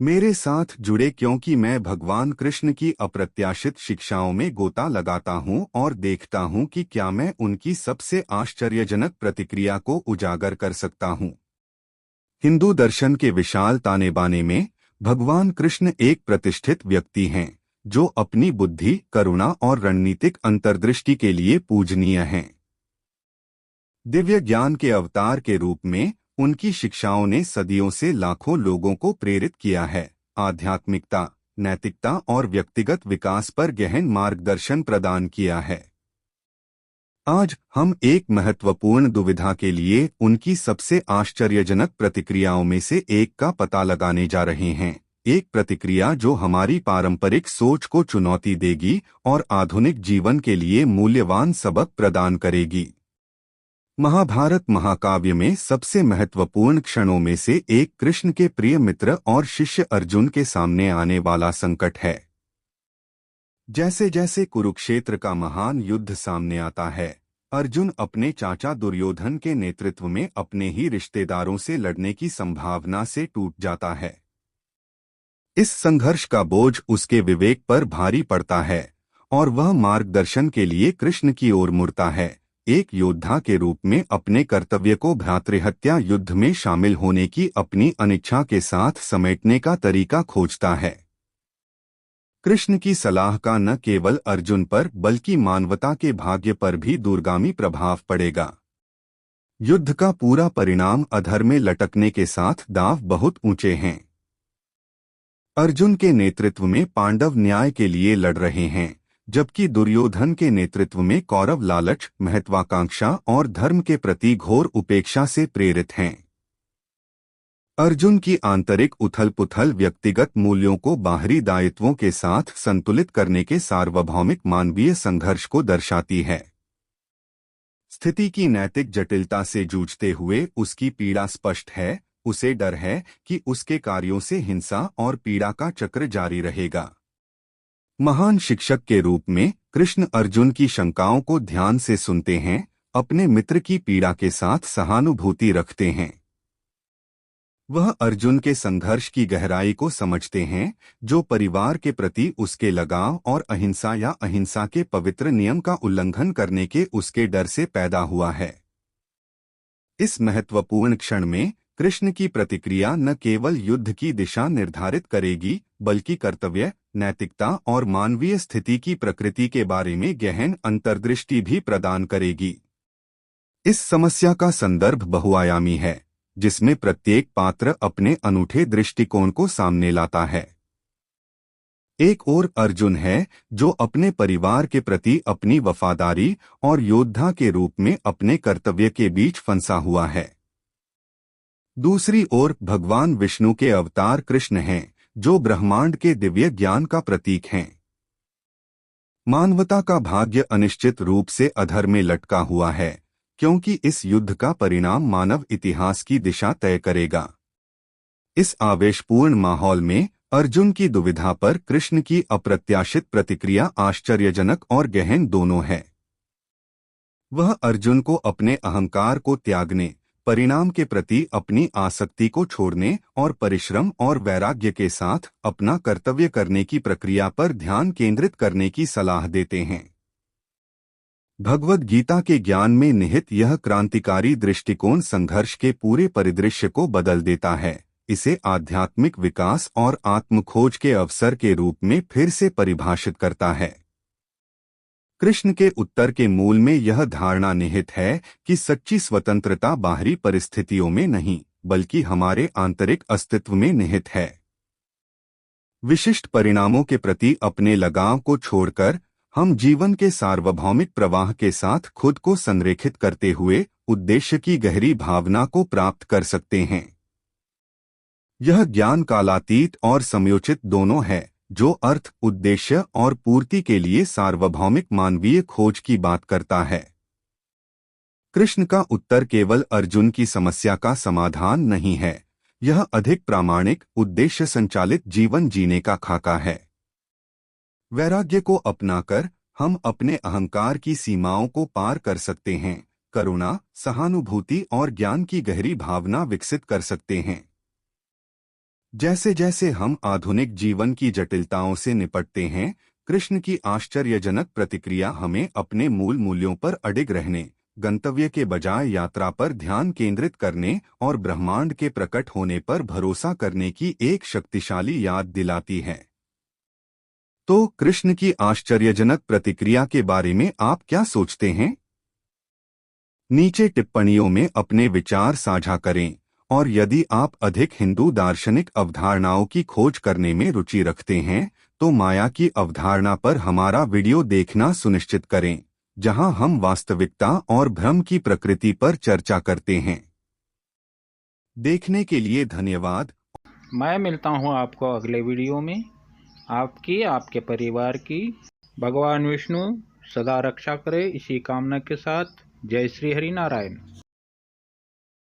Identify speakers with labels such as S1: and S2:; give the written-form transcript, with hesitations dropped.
S1: मेरे साथ जुड़े क्योंकि मैं भगवान कृष्ण की अप्रत्याशित शिक्षाओं में गोता लगाता हूं और देखता हूं कि क्या मैं उनकी सबसे आश्चर्यजनक प्रतिक्रिया को उजागर कर सकता हूं। हिंदू दर्शन के विशाल ताने बाने में भगवान कृष्ण एक प्रतिष्ठित व्यक्ति हैं जो अपनी बुद्धि, करुणा और रणनीतिक अंतर्दृष्टि के लिए पूजनीय हैं। दिव्य ज्ञान के अवतार के रूप में उनकी शिक्षाओं ने सदियों से लाखों लोगों को प्रेरित किया है, आध्यात्मिकता, नैतिकता और व्यक्तिगत विकास पर गहन मार्गदर्शन प्रदान किया है। आज हम एक महत्वपूर्ण दुविधा के लिए उनकी सबसे आश्चर्यजनक प्रतिक्रियाओं में से एक का पता लगाने जा रहे हैं। एक प्रतिक्रिया जो हमारी पारंपरिक सोच को चुनौती देगी और आधुनिक जीवन के लिए मूल्यवान सबक प्रदान करेगी। महाभारत महाकाव्य में सबसे महत्वपूर्ण क्षणों में से एक कृष्ण के प्रिय मित्र और शिष्य अर्जुन के सामने आने वाला संकट है। जैसे जैसे कुरुक्षेत्र का महान युद्ध सामने आता है, अर्जुन अपने चाचा दुर्योधन के नेतृत्व में अपने ही रिश्तेदारों से लड़ने की संभावना से टूट जाता है। इस संघर्ष का बोझ उसके विवेक पर भारी पड़ता है और वह मार्गदर्शन के लिए कृष्ण की ओर मुड़ता है, एक योद्धा के रूप में अपने कर्तव्य को भ्रातृहत्या युद्ध में शामिल होने की अपनी अनिच्छा के साथ समेटने का तरीका खोजता है। कृष्ण की सलाह का न केवल अर्जुन पर बल्कि मानवता के भाग्य पर भी दूरगामी प्रभाव पड़ेगा। युद्ध का पूरा परिणाम अधर में लटकने के साथ दांव बहुत ऊंचे हैं। अर्जुन के नेतृत्व में पांडव न्याय के लिए लड़ रहे हैं, जबकि दुर्योधन के नेतृत्व में कौरव लालच, महत्वाकांक्षा और धर्म के प्रति घोर उपेक्षा से प्रेरित हैं। अर्जुन की आंतरिक उथल-पुथल व्यक्तिगत मूल्यों को बाहरी दायित्वों के साथ संतुलित करने के सार्वभौमिक मानवीय संघर्ष को दर्शाती है। स्थिति की नैतिक जटिलता से जूझते हुए उसकी पीड़ा स्पष्ट है। उसे डर है कि उसके कार्यों से हिंसा और पीड़ा का चक्र जारी रहेगा। महान शिक्षक के रूप में कृष्ण अर्जुन की शंकाओं को ध्यान से सुनते हैं, अपने मित्र की पीड़ा के साथ सहानुभूति रखते हैं। वह अर्जुन के संघर्ष की गहराई को समझते हैं, जो परिवार के प्रति उसके लगाव और अहिंसा या अहिंसा के पवित्र नियम का उल्लंघन करने के उसके डर से पैदा हुआ है। इस महत्वपूर्ण क्षण में कृष्ण की प्रतिक्रिया न केवल युद्ध की दिशा निर्धारित करेगी, बल्कि कर्तव्य, नैतिकता और मानवीय स्थिति की प्रकृति के बारे में गहन अंतर्दृष्टि भी प्रदान करेगी। इस समस्या का संदर्भ बहुआयामी है, जिसमें प्रत्येक पात्र अपने अनूठे दृष्टिकोण को सामने लाता है। एक ओर अर्जुन है, जो अपने परिवार के प्रति अपनी वफादारी और योद्धा के रूप में अपने कर्तव्य के बीच फंसा हुआ है। दूसरी ओर भगवान विष्णु के अवतार कृष्ण हैं, जो ब्रह्मांड के दिव्य ज्ञान का प्रतीक हैं। मानवता का भाग्य अनिश्चित रूप से अधर में लटका हुआ है, क्योंकि इस युद्ध का परिणाम मानव इतिहास की दिशा तय करेगा। इस आवेशपूर्ण माहौल में अर्जुन की दुविधा पर कृष्ण की अप्रत्याशित प्रतिक्रिया आश्चर्यजनक और गहन दोनों है। वह अर्जुन को अपने अहंकार को त्यागने, परिणाम के प्रति अपनी आसक्ति को छोड़ने और परिश्रम और वैराग्य के साथ अपना कर्तव्य करने की प्रक्रिया पर ध्यान केंद्रित करने की सलाह देते हैं। भगवद गीता के ज्ञान में निहित यह क्रांतिकारी दृष्टिकोण संघर्ष के पूरे परिदृश्य को बदल देता है, इसे आध्यात्मिक विकास और आत्मखोज के अवसर के रूप में फिर से परिभाषित करता है। कृष्ण के उत्तर के मूल में यह धारणा निहित है कि सच्ची स्वतंत्रता बाहरी परिस्थितियों में नहीं, बल्कि हमारे आंतरिक अस्तित्व में निहित है। विशिष्ट परिणामों के प्रति अपने लगाव को छोड़कर हम जीवन के सार्वभौमिक प्रवाह के साथ खुद को संरेखित करते हुए उद्देश्य की गहरी भावना को प्राप्त कर सकते हैं। यह ज्ञान कालातीत और समयोचित दोनों है, जो अर्थ, उद्देश्य और पूर्ति के लिए सार्वभौमिक मानवीय खोज की बात करता है। कृष्ण का उत्तर केवल अर्जुन की समस्या का समाधान नहीं है, यह अधिक प्रामाणिक, उद्देश्य संचालित जीवन जीने का खाका है। वैराग्य को अपनाकर हम अपने अहंकार की सीमाओं को पार कर सकते हैं, करुणा, सहानुभूति और ज्ञान की गहरी भावना विकसित कर सकते हैं। जैसे जैसे हम आधुनिक जीवन की जटिलताओं से निपटते हैं, कृष्ण की आश्चर्यजनक प्रतिक्रिया हमें अपने मूल मूल्यों पर अडिग रहने, गंतव्य के बजाय यात्रा पर ध्यान केंद्रित करने और ब्रह्मांड के प्रकट होने पर भरोसा करने की एक शक्तिशाली याद दिलाती है। तो कृष्ण की आश्चर्यजनक प्रतिक्रिया के बारे में आप क्या सोचते हैं? नीचे टिप्पणियों में अपने विचार साझा करें। और यदि आप अधिक हिंदू दार्शनिक अवधारणाओं की खोज करने में रुचि रखते हैं, तो माया की अवधारणा पर हमारा वीडियो देखना सुनिश्चित करें, जहां हम वास्तविकता और भ्रम की प्रकृति पर चर्चा करते हैं। देखने के लिए धन्यवाद।
S2: मैं मिलता हूँ आपको अगले वीडियो में। आपकी, आपके परिवार की भगवान विष्णु सदा रक्षा करे, इसी कामना के साथ। जय श्री हरि नारायण।